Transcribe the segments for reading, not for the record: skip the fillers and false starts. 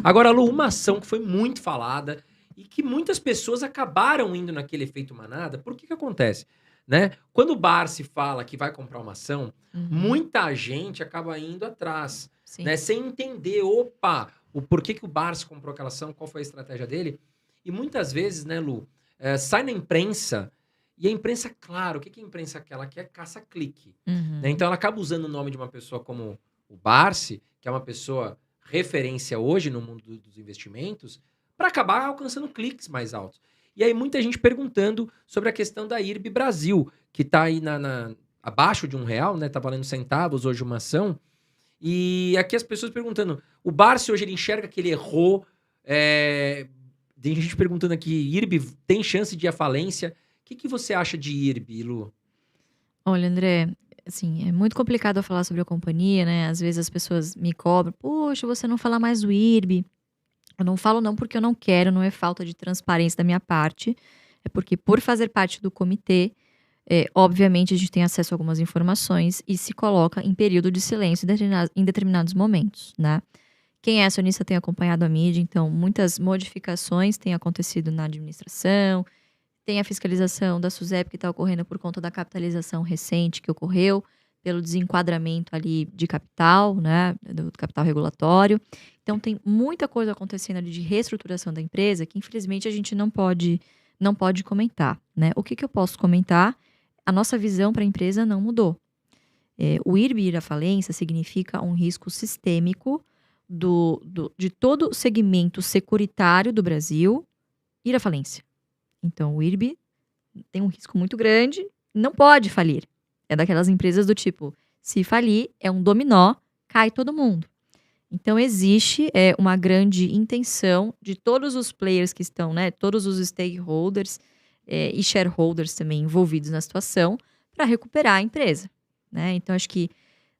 Agora, Lu, uma ação que foi muito falada e que muitas pessoas acabaram indo naquele efeito manada, por que que acontece? Né? Quando o Barsi fala que vai comprar uma ação, Uhum, muita gente acaba indo atrás, sim. né? Sem entender, opa, o porquê que o Barsi comprou aquela ação, qual foi a estratégia dele. E muitas vezes, né, Lu, sai na imprensa, e a imprensa, claro, o que que a imprensa quer? Ela quer caça-clique, né? Uhum, Então ela acaba usando o nome de uma pessoa como o Barsi, que é uma pessoa referência hoje no mundo dos investimentos, para acabar alcançando cliques mais altos. E aí muita gente perguntando sobre a questão da IRB Brasil, que está aí abaixo de R$ 1, né? Tá valendo centavos hoje uma ação. E aqui as pessoas perguntando, o Barsi hoje ele enxerga que ele errou. Tem gente perguntando aqui, IRB tem chance de ir à falência? O que, que você acha de IRB, Lu? Olha, André, assim, é muito complicado eu falar sobre a companhia, né? Às vezes as pessoas me cobram, poxa, você não fala mais do IRB. Eu não falo não porque eu não quero, não é falta de transparência da minha parte, é porque por fazer parte do comitê, obviamente a gente tem acesso a algumas informações e se coloca em período de silêncio em determinados momentos, né? Quem é acionista tem acompanhado a mídia, então muitas modificações têm acontecido na administração, tem a fiscalização da SUSEP que está ocorrendo por conta da capitalização recente que ocorreu, pelo desenquadramento ali de capital, né, do capital regulatório. Então tem muita coisa acontecendo ali de reestruturação da empresa que infelizmente a gente não pode comentar, né? O que que eu posso comentar? A nossa visão para a empresa não mudou. O IRB ir à falência significa um risco sistêmico de todo o segmento securitário do Brasil ir à falência. Então, o IRB tem um risco muito grande, não pode falir. É daquelas empresas do tipo, se falir, é um dominó, cai todo mundo. Então, existe uma grande intenção de todos os players que estão, né, todos os stakeholders e shareholders também envolvidos na situação, para recuperar a empresa. Né? Então, acho que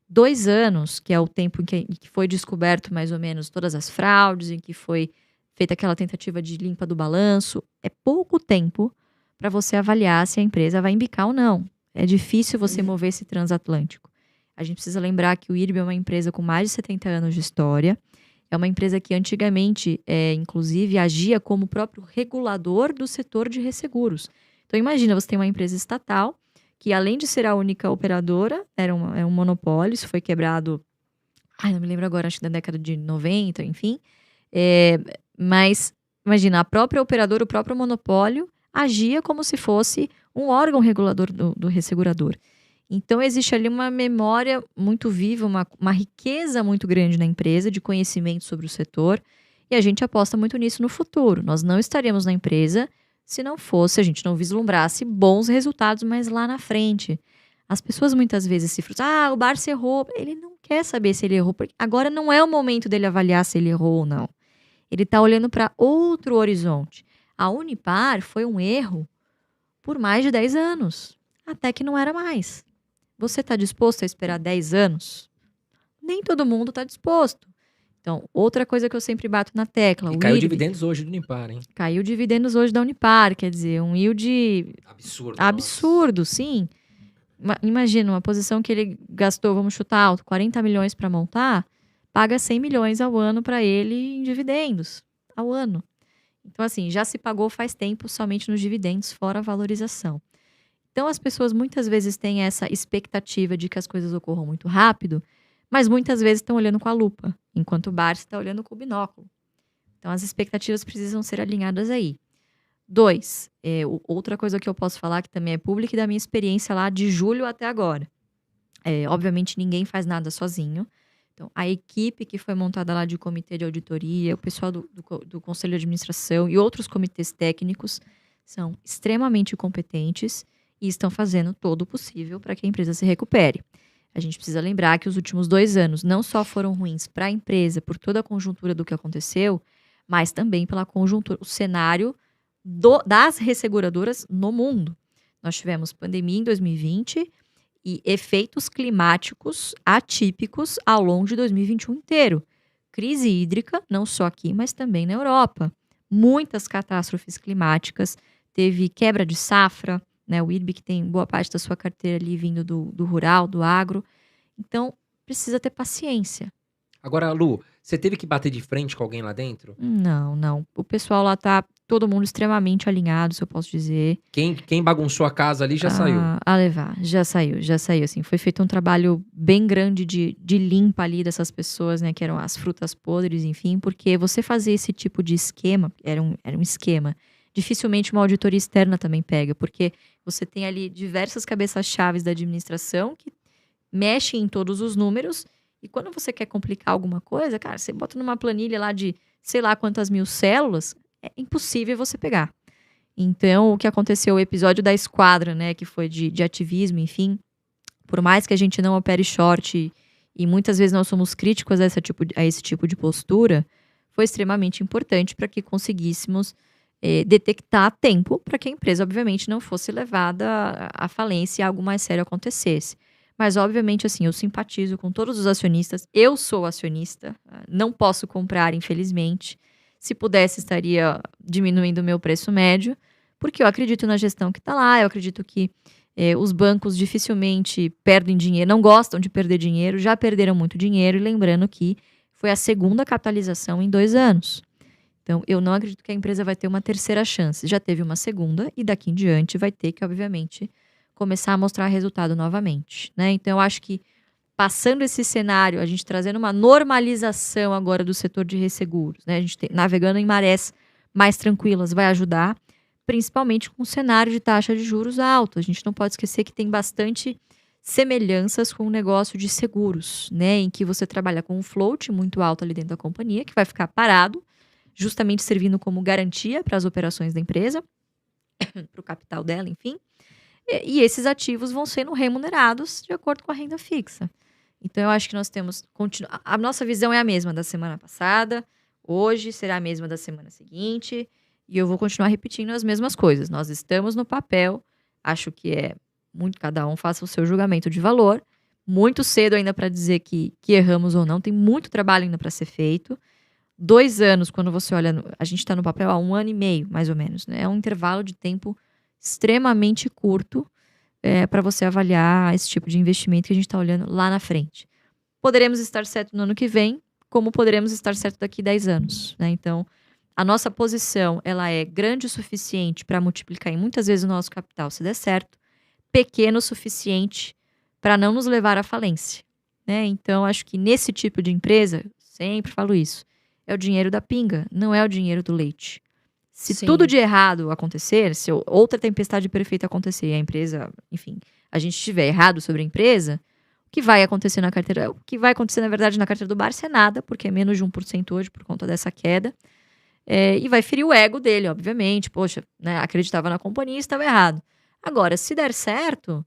2 anos, que é o tempo em que foi descoberto mais ou menos todas as fraudes, em que foi feita aquela tentativa de limpa do balanço, é pouco tempo para você avaliar se a empresa vai embicar ou não. É difícil você mover esse transatlântico. A gente precisa lembrar que o IRB é uma empresa com mais de 70 anos de história. É uma empresa que antigamente, inclusive, agia como próprio regulador do setor de resseguros. Então, imagina, você tem uma empresa estatal que, além de ser a única operadora, é um monopólio, isso foi quebrado, não me lembro agora, acho que da década de 90, enfim. É, mas, imagina, a própria operadora, o próprio monopólio, agia como se fosse um órgão regulador do ressegurador. Então, existe ali uma memória muito viva, uma riqueza muito grande na empresa de conhecimento sobre o setor, e a gente aposta muito nisso no futuro. Nós não estaríamos na empresa se não fosse, a gente não vislumbrasse bons resultados mais lá na frente. As pessoas muitas vezes se frustram. O Barça errou. Ele não quer saber se ele errou, porque agora não é o momento dele avaliar se ele errou ou não. Ele está olhando para outro horizonte. A Unipar foi um erro por mais de 10 anos, até que não era mais. Você está disposto a esperar 10 anos? Nem todo mundo está disposto. Então, outra coisa que eu sempre bato na tecla, E o caiu IRB. dividendos hoje do Unipar, hein? Caiu dividendos hoje da Unipar, quer dizer, um yield Absurdo, nossa. absurdo, sim. Imagina, uma posição que ele gastou, vamos chutar alto, 40 milhões para montar, paga 100 milhões ao ano para ele em dividendos, ao ano. Então, assim, já se pagou faz tempo somente nos dividendos, fora a valorização. Então, as pessoas muitas vezes têm essa expectativa de que as coisas ocorram muito rápido, mas muitas vezes estão olhando com a lupa, enquanto o Barça está olhando com o binóculo. Então, as expectativas precisam ser alinhadas aí. 2, outra coisa que eu posso falar que também é pública e da minha experiência lá de julho até agora. Obviamente, ninguém faz nada sozinho. Então, a equipe que foi montada lá de comitê de auditoria, o pessoal do conselho de administração e outros comitês técnicos são extremamente competentes e estão fazendo todo o possível para que a empresa se recupere. A gente precisa lembrar que os últimos 2 anos não só foram ruins para a empresa por toda a conjuntura do que aconteceu, mas também pela conjuntura, o cenário das resseguradoras no mundo. Nós tivemos pandemia em 2020 e efeitos climáticos atípicos ao longo de 2021 inteiro. Crise hídrica, não só aqui, mas também na Europa. Muitas catástrofes climáticas, teve quebra de safra, né? O IRB que tem boa parte da sua carteira ali vindo do rural, do agro. Então, precisa ter paciência. Agora, Lu, Você teve que bater de frente com alguém lá dentro? Não. O pessoal lá tá todo mundo extremamente alinhado, se eu posso dizer. Quem bagunçou a casa ali já saiu. A levar, já saiu, assim. Foi feito um trabalho bem grande de limpa ali dessas pessoas, né, que eram as frutas podres, enfim, porque você fazer esse tipo de esquema, era um esquema, dificilmente uma auditoria externa também pega, porque você tem ali diversas cabeças-chaves da administração que mexem em todos os números, e quando você quer complicar alguma coisa, cara, você bota numa planilha lá de sei lá quantas mil células, é impossível você pegar. Então, o que aconteceu, o episódio da esquadra, né, que foi de ativismo, enfim, por mais que a gente não opere short e muitas vezes nós somos críticos a esse tipo de postura, foi extremamente importante para que conseguíssemos detectar a tempo para que a empresa, obviamente, não fosse levada à falência e algo mais sério acontecesse. Mas, obviamente, assim, eu simpatizo com todos os acionistas. Eu sou acionista, não posso comprar, infelizmente. Se pudesse, estaria diminuindo o meu preço médio, porque eu acredito na gestão que está lá, eu acredito que os bancos dificilmente perdem dinheiro, não gostam de perder dinheiro, já perderam muito dinheiro, e lembrando que foi a segunda capitalização em 2 anos. Então, eu não acredito que a empresa vai ter uma terceira chance. Já teve uma segunda, e daqui em diante vai ter que, obviamente, começar a mostrar resultado novamente, né? Então, eu acho que passando esse cenário, a gente trazendo uma normalização agora do setor de resseguros, né? A gente navegando em marés mais tranquilas vai ajudar, principalmente com o cenário de taxa de juros alto. A gente não pode esquecer que tem bastante semelhanças com o negócio de seguros, né? Em que você trabalha com um float muito alto ali dentro da companhia, que vai ficar parado, justamente servindo como garantia para as operações da empresa, para o capital dela, enfim. E esses ativos vão sendo remunerados de acordo com a renda fixa. Então, eu acho que nós temos... A nossa visão é a mesma da semana passada, hoje será a mesma da semana seguinte, e eu vou continuar repetindo as mesmas coisas. Nós estamos no papel, acho que cada um faça o seu julgamento de valor. Muito cedo ainda para dizer que erramos ou não, tem muito trabalho ainda para ser feito. 2 anos, quando você olha, a gente está no papel há 1 ano e meio, mais ou menos, né? É um intervalo de tempo extremamente curto para você avaliar esse tipo de investimento que a gente está olhando lá na frente. Poderemos estar certo no ano que vem, como poderemos estar certo daqui a 10 anos, né? Então, a nossa posição, ela é grande o suficiente para multiplicar em muitas vezes o nosso capital, se der certo, pequeno o suficiente para não nos levar à falência, né? Então, acho que nesse tipo de empresa, sempre falo isso, é o dinheiro da pinga, não é o dinheiro do leite. Se Sim. tudo de errado acontecer, se outra tempestade perfeita acontecer e a empresa, enfim, a gente estiver errado sobre a empresa, o que vai acontecer na carteira? O que vai acontecer, na verdade, na carteira do Barça é nada, porque é menos de 1% hoje por conta dessa queda. E vai ferir o ego dele, obviamente. Poxa, né, acreditava na companhia e estava errado. Agora, se der certo,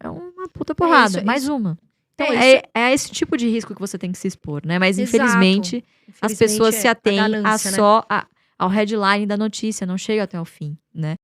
é uma puta porrada, mais uma. Então, é esse tipo de risco que você tem que se expor, né? Mas, Exato. infelizmente, as pessoas se atêm ganância, né? só ao headline da notícia, não chega até o fim, né?